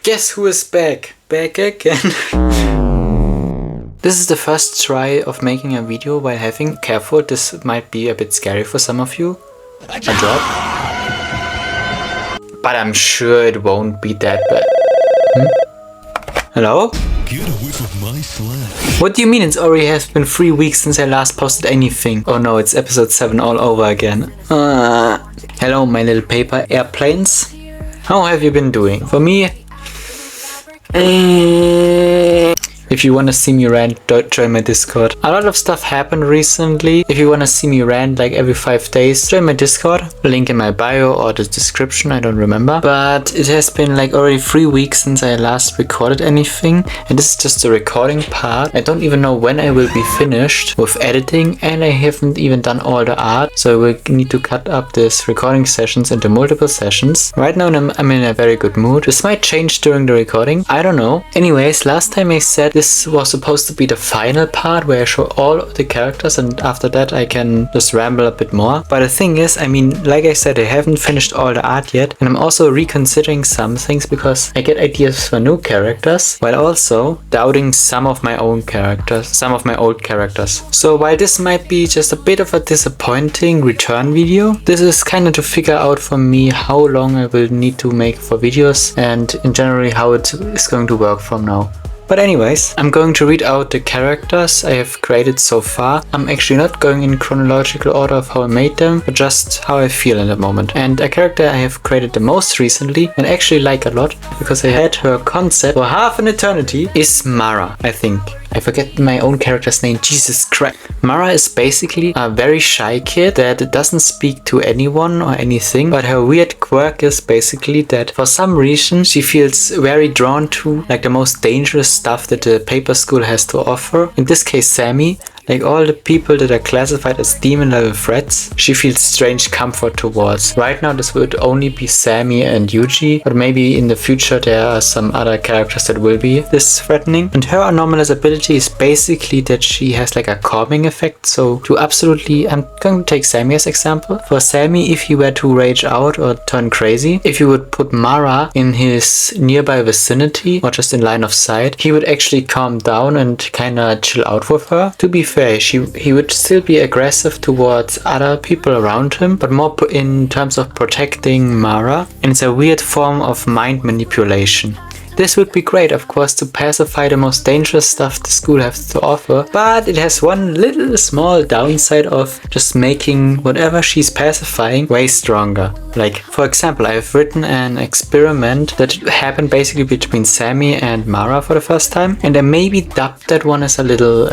Guess who is back? Back again. This is the first try of making a video while having, careful, this might be a bit scary for some of you, a drop. But I'm sure it won't be that bad. Hello? Get a whiff of my slash. What do you mean it's already has been 3 weeks since I last posted anything? Oh no, it's episode 7 all over again. Hello my little paper airplanes. How have you been doing? For me... If you wanna see me rant, join my Discord. A lot of stuff happened recently. If you wanna see me rant like every 5 days, join my Discord. Link in my bio or the description, I don't remember. But it has been like already 3 weeks since I last recorded anything. And this is just the recording part. I don't even know when I will be finished with editing. And I haven't even done all the art. So I will need to cut up this recording sessions into multiple sessions. Right now I'm in a very good mood. This might change during the recording. I don't know. Anyways, last time I said this was supposed to be the final part where I show all of the characters and after that I can just ramble a bit more. But the thing is, I mean, like I said, I haven't finished all the art yet and I'm also reconsidering some things because I get ideas for new characters while also doubting some of my own characters, some of my old characters. So while this might be just a bit of a disappointing return video, this is kind of to figure out for me how long I will need to make for videos and in general how it is going to work from now. But anyways, I'm going to read out the characters I have created so far. I'm actually not going in chronological order of how I made them, but just how I feel in the moment. And a character I have created the most recently and actually like a lot because I had her concept for half an eternity is Mara, I think. I forget my own character's name, Jesus Christ. Mara is basically a very shy kid that doesn't speak to anyone or anything, but her weird quirk is basically that for some reason she feels very drawn to like the most dangerous stuff that the paper school has to offer. In this case, Sammy. Like all the people that are classified as demon level threats, she feels strange comfort towards. Right now this would only be Sammy and Yuji, but maybe in the future there are some other characters that will be this threatening. And her anomalous ability is basically that she has like a calming effect. So to absolutely, I'm going to take Sammy as example. For Sammy, if he were to rage out or turn crazy, if you would put Mara in his nearby vicinity or just in line of sight, he would actually calm down and kinda chill out with her. To be fair, he would still be aggressive towards other people around him, but more in terms of protecting Mara, and it's a weird form of mind manipulation. This would be great, of course, to pacify the most dangerous stuff the school has to offer, but it has one little small downside of just making whatever she's pacifying way stronger. Like, for example, I've written an experiment that happened basically between Sammy and Mara for the first time, and I maybe dubbed that one as a little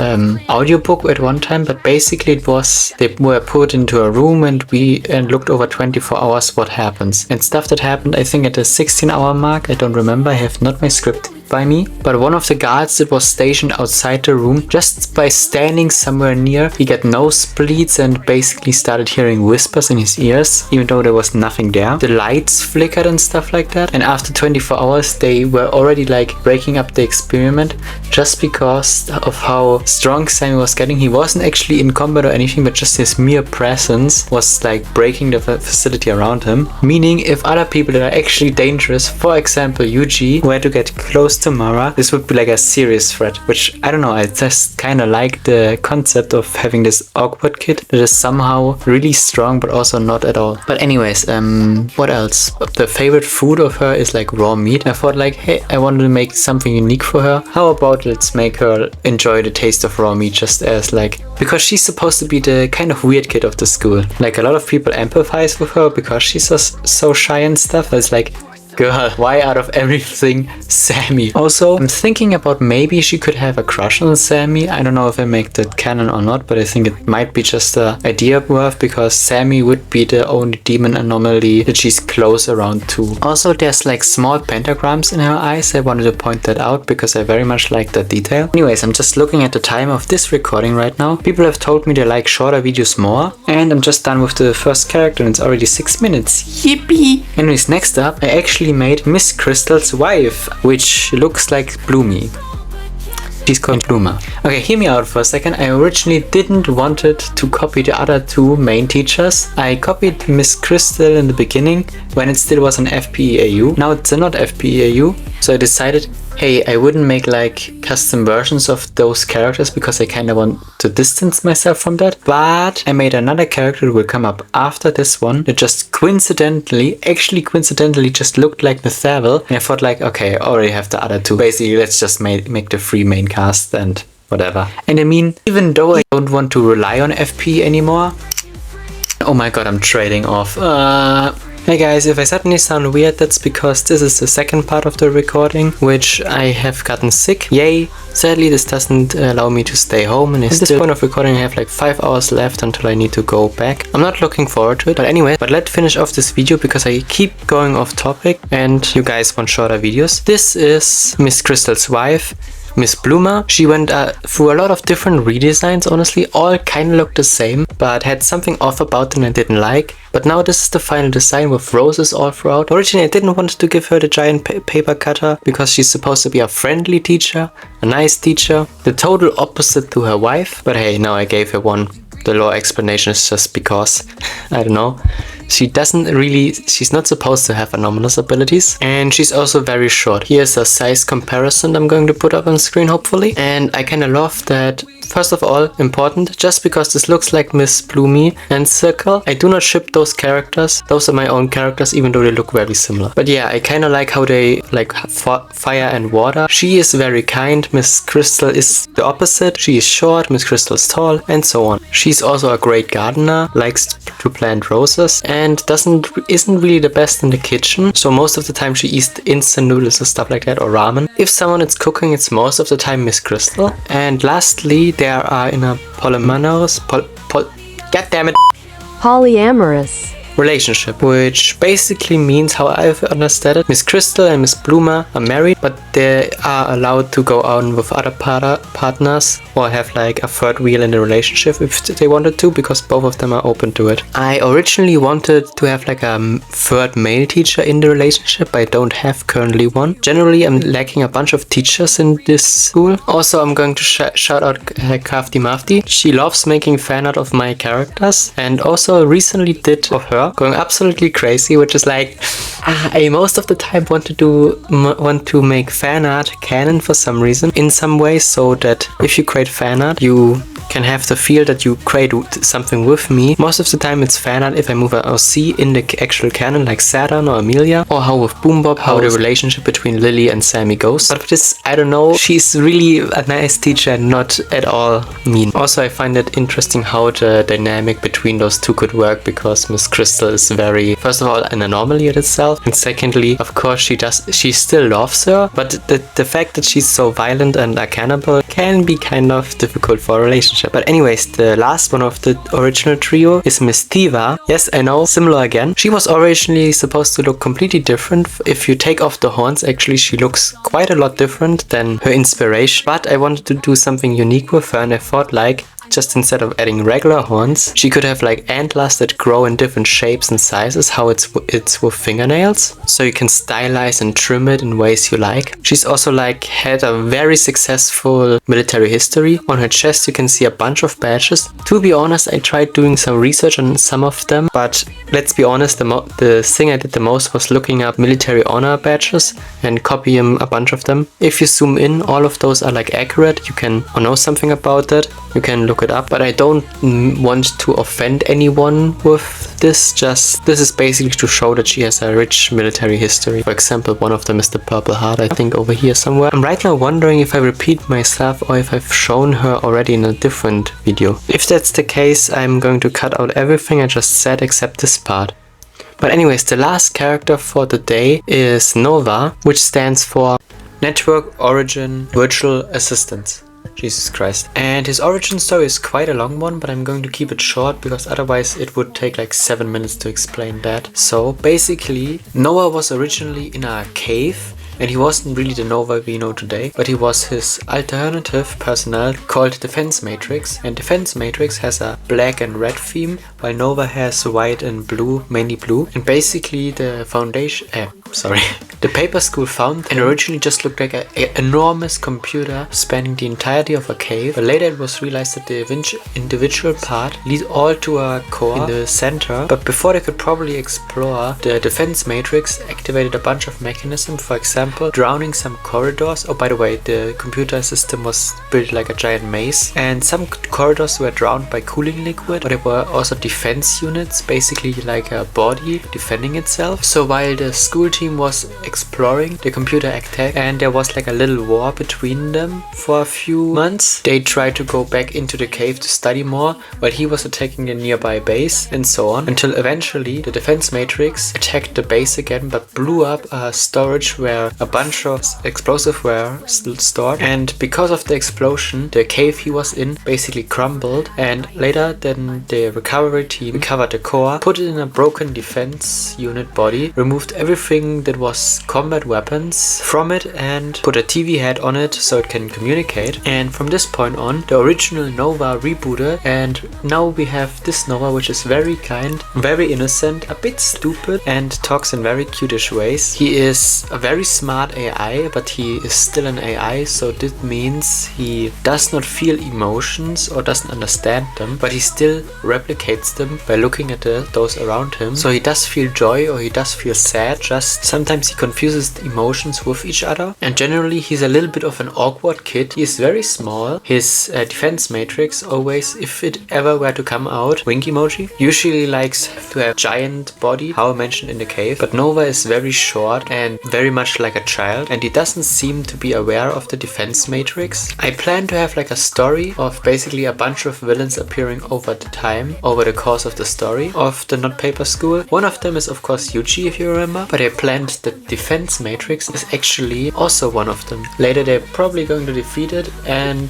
audiobook at one time, but basically it was, they were put into a room and we looked over 24 hours what happens. And stuff that happened, I think at the 16-hour mark, I don't remember, I have not my script by me, but one of the guards that was stationed outside the room, just by standing somewhere near, he got nose bleeds and basically started hearing whispers in his ears, even though there was nothing there. The lights flickered and stuff like that, and after 24 hours they were already like breaking up the experiment just because of how strong Sammy was getting. He wasn't actually in combat or anything, but just his mere presence was like breaking the facility around him, meaning if other people that are actually dangerous, for example Yuji, were to get close to Mara, this would be like a serious threat, which I don't know, I just kind of like the concept of having this awkward kid that is somehow really strong but also not at all. But anyways, what else? The favorite food of her is like raw meat. I thought like, hey, I wanted to make something unique for her. How about let's make her enjoy the taste of raw meat just as like, because she's supposed to be the kind of weird kid of the school. Like a lot of people empathize with her because she's so shy and stuff. It's like, girl, why out of everything Sammy? Also, I'm thinking about maybe she could have a crush on Sammy. I don't know if I make that canon or not, but I think it might be just an idea worth because Sammy would be the only demon anomaly that she's close around to. Also, there's like small pentagrams in her eyes. I wanted to point that out because I very much like that detail. Anyways, I'm just looking at the time of this recording right now. People have told me they like shorter videos more, and I'm just done with the first character and it's already 6 minutes. Yippee! Anyways, next up, I actually made Miss Crystal's wife, which looks like Blooma. She's called Blooma. Okay, hear me out for a second. I originally didn't wanted to copy the other two main teachers. I copied Miss Crystal in the beginning when it still was an FPEAU. Now it's not FPEAU, so I decided, hey, I wouldn't make like custom versions of those characters because I kind of want to distance myself from that. But I made another character that will come up after this one that just coincidentally just looked like N.O.V.A. And I thought like, okay, I already have the other two. Basically, let's just make the 3 main cast and whatever. And I mean, even though I don't want to rely on FP anymore. Oh my god, I'm trading off. Hey guys, if I suddenly sound weird, that's because this is the second part of the recording, which I have gotten sick. Yay! Sadly, this doesn't allow me to stay home, and at this point of recording I have like 5 hours left until I need to go back. I'm not looking forward to it, but anyway, let's finish off this video because I keep going off topic and you guys want shorter videos. This is Miss Crystal's wife, Miss Blooma. She went through a lot of different redesigns, honestly, all kind of looked the same, but had something off about them I didn't like. But now this is the final design with roses all throughout. Originally I didn't want to give her the giant paper cutter because she's supposed to be a friendly teacher, a nice teacher, the total opposite to her wife. But hey, now I gave her one. The lore explanation is just because, I don't know. She's not supposed to have anomalous abilities, and she's also very short. Here's a size comparison I'm going to put up on screen hopefully, and I kind of love that. First of all, important, just because this looks like Miss Bloomy and Circle, I do not ship those characters. Those are my own characters, even though they look very similar. But yeah, I kind of like how they like fire and water. She is very kind. Miss Crystal is the opposite. She is short, Miss Crystal is tall, and so on. She's also a great gardener, likes to plant roses, and isn't really the best in the kitchen. So most of the time she eats instant noodles and stuff like that, or ramen. If someone is cooking, it's most of the time Miss Crystal. And lastly, there are in a polyamorous relationship, which basically means, how I've understood it, Miss Crystal and Miss Blooma are married, but they are allowed to go on with other partners or have like a third wheel in the relationship if they wanted to, because both of them are open to it. I originally wanted to have like a third male teacher in the relationship, but I don't have currently one. Generally, I'm lacking a bunch of teachers in this school. Also, I'm going to shout out Crafty Mafty. She loves making fan art of my characters, and also recently did of her, going absolutely crazy, which is like, I most of the time want to make fan art canon for some reason, in some ways, so that if you create fan art, you can have the feel that you create something with me. Most of the time it's fan art if I move an OC in the actual canon, like Saturn or Amelia, or how with Boombob, how the relationship between Lily and Sammy goes. But this, I don't know, she's really a nice teacher, not at all mean. Also, I find it interesting how the dynamic between those two could work, because Miss Crystal is very, first of all, an anomaly in itself, and secondly, of course, she still loves her, but the fact that she's so violent and a cannibal can be kind of difficult for a relationship. But anyways, the last one of the original trio is Miss Teeva. Yes, I know, similar again. She was originally supposed to look completely different. If you take off the horns, actually she looks quite a lot different than her inspiration. But I wanted to do something unique with her, and I thought like, just instead of adding regular horns, she could have like antlers that grow in different shapes and sizes, how it's with fingernails, so you can stylize and trim it in ways you like. She's also like had a very successful military history. On her chest you can see a bunch of badges. To be honest, I tried doing some research on some of them, but let's be honest, the thing I did the most was looking up military honor badges and copying a bunch of them. If you zoom in, all of those are like accurate. You can know something about that. You can look it up, but I don't want to offend anyone with this. This is basically to show that she has a rich military history. For example, one of them is the purple heart, I think over here somewhere. I'm right now wondering if I repeat myself or if I've shown her already in a different video. If that's the case, I'm going to cut out everything I just said except this part. But anyways, the last character for the day is N.O.V.A, which stands for Network Origin Virtual Assistant. Jesus Christ. And his origin story is quite a long one, but I'm going to keep it short because otherwise it would take like 7 minutes to explain that. So basically, N.O.V.A was originally in a cave, and he wasn't really the N.O.V.A we know today, but he was his alternative personnel called Defense Matrix. And Defense Matrix has a black and red theme, while N.O.V.A has white and blue, mainly blue. And basically the foundation, the paper school found and originally just looked like an enormous computer spanning the entirety of a cave. But later it was realized that the individual part lead all to a core in the center. But before they could probably explore, the defense matrix activated a bunch of mechanisms, for example, drowning some corridors. Oh, by the way, the computer system was built like a giant maze, and some corridors were drowned by cooling liquid, but there were also defense units, basically like a body defending itself. So while the school team was exploring, the computer attacked, and there was like a little war between them for a few months. They tried to go back into the cave to study more, while he was attacking the nearby base, and so on, until eventually the defense matrix attacked the base again, but blew up a storage where a bunch of explosives were still stored. And because of the explosion, the cave he was in basically crumbled, and later then the recovery team recovered the core, put it in a broken defense unit body, removed everything that was combat weapons from it, and put a TV head on it so it can communicate. And from this point on, the original N.O.V.A rebooted, and now we have this N.O.V.A which is very kind, very innocent, a bit stupid, and talks in very cutish ways. He is a very smart AI, but he is still an AI, so this means he does not feel emotions or doesn't understand them, but he still replicates them by looking at those around him. So he does feel joy or he does feel sad, just sometimes he confuses the emotions with each other. And generally he's a little bit of an awkward kid. He is very small. His defense matrix always, if it ever were to come out, wink emoji, usually likes to have giant body, how I mentioned in the cave. But N.O.V.A is very short and very much like a child, and he doesn't seem to be aware of the defense matrix. I plan to have like a story of basically a bunch of villains appearing over the course of the story of the Not Paper School. One of them is of course Yuji, if you remember, but I planned that defense matrix is actually also one of them. Later they're probably going to defeat it,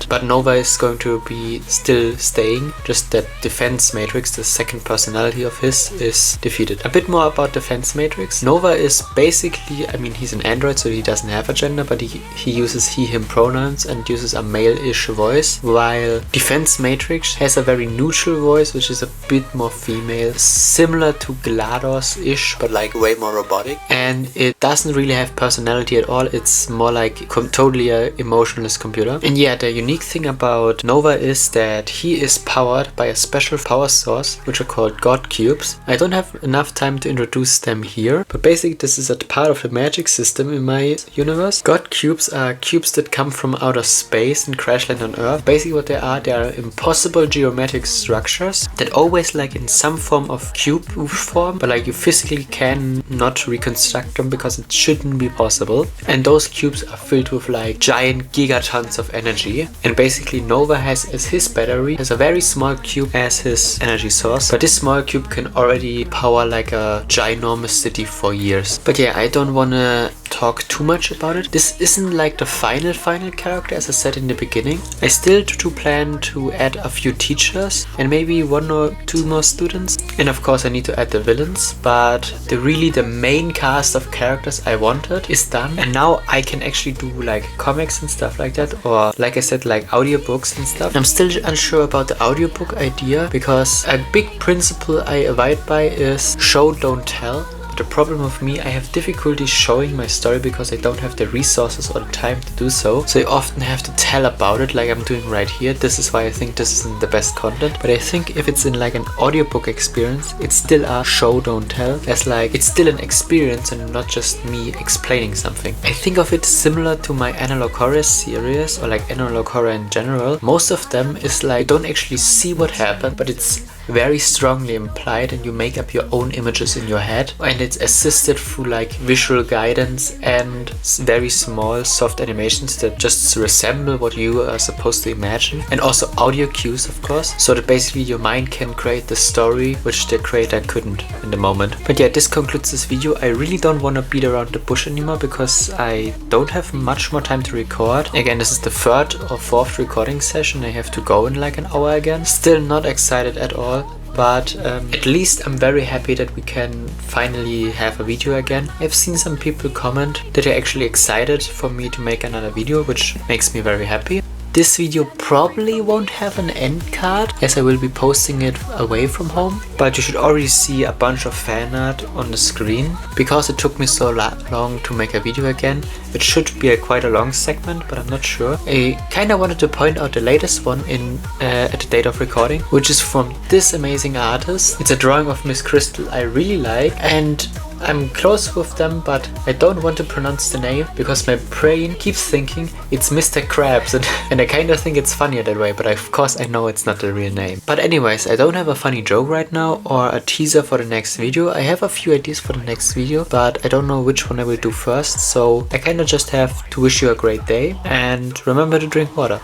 but N.O.V.A is going to be still staying, just that defense matrix, the second personality of his, is defeated. A bit more about defense matrix. N.O.V.A is basically, I mean, he's an android, so he doesn't have a gender, but he uses he him pronouns and uses a male-ish voice, while defense matrix has a very neutral voice, which is a bit more female, similar to GLaDOS-ish, but like way more robotic. And it doesn't really have personality at all. It's more like totally a emotionless computer. And yeah, the unique thing about N.O.V.A is that he is powered by a special power source, which are called God Cubes. I don't have enough time to introduce them here, but basically this is a part of the magic system in my universe. God Cubes are cubes that come from outer space and crash land on Earth. Basically what they are impossible geometric structures that always like in some form of cube form, but like you physically can not reconstruct them because it shouldn't be possible. And those cubes are filled with like giant gigatons of energy. And basically N.O.V.A has as his battery has a very small cube as his energy source, but this small cube can already power like a ginormous city for years. But yeah, I don't wanna talk too much about it. This isn't like the final character, as I said in the beginning. I still do plan to add a few teachers and maybe 1 or 2 more students. And of course I need to add the villains, but the main cast of characters I wanted is done. And now I can actually do like comics and stuff like that, or like I said, like audiobooks and stuff. I'm still unsure about the audiobook idea because a big principle I abide by is show, don't tell. The problem with me, I have difficulty showing my story because I don't have the resources or the time to do so. So I often have to tell about it like I'm doing right here. This is why I think this isn't the best content. But I think if it's in like an audiobook experience, it's still a show, don't tell. As like, it's still an experience and not just me explaining something. I think of it similar to my analog horror series or like analog horror in general. Most of them is like, you don't actually see what happened, but it's very strongly implied and you make up your own images in your head, and it's assisted through like visual guidance and very small soft animations that just resemble what you are supposed to imagine, and also audio cues of course, so that basically your mind can create the story which the creator couldn't in the moment. But yeah, this concludes this video. I really don't want to beat around the bush anymore because I don't have much more time to record. Again, this is the 3rd or 4th recording session. I have to go in like an hour again. Still not excited at all. But at least I'm very happy that we can finally have a video again. I've seen some people comment that they're actually excited for me to make another video, which makes me very happy. This video probably won't have an end card as I will be posting it away from home. But you should already see a bunch of fan art on the screen. Because it took me so long to make a video again, it should be quite a long segment, but I'm not sure. I kinda wanted to point out the latest one at the date of recording, which is from this amazing artist. It's a drawing of Miss Crystal I really like, and I'm close with them, but I don't want to pronounce the name because my brain keeps thinking it's Mr. Krabs, and I kind of think it's funnier that way, but of course I know it's not the real name. But anyways, I don't have a funny joke right now or a teaser for the next video. I have a few ideas for the next video, but I don't know which one I will do first, so I kind of just have to wish you a great day and remember to drink water.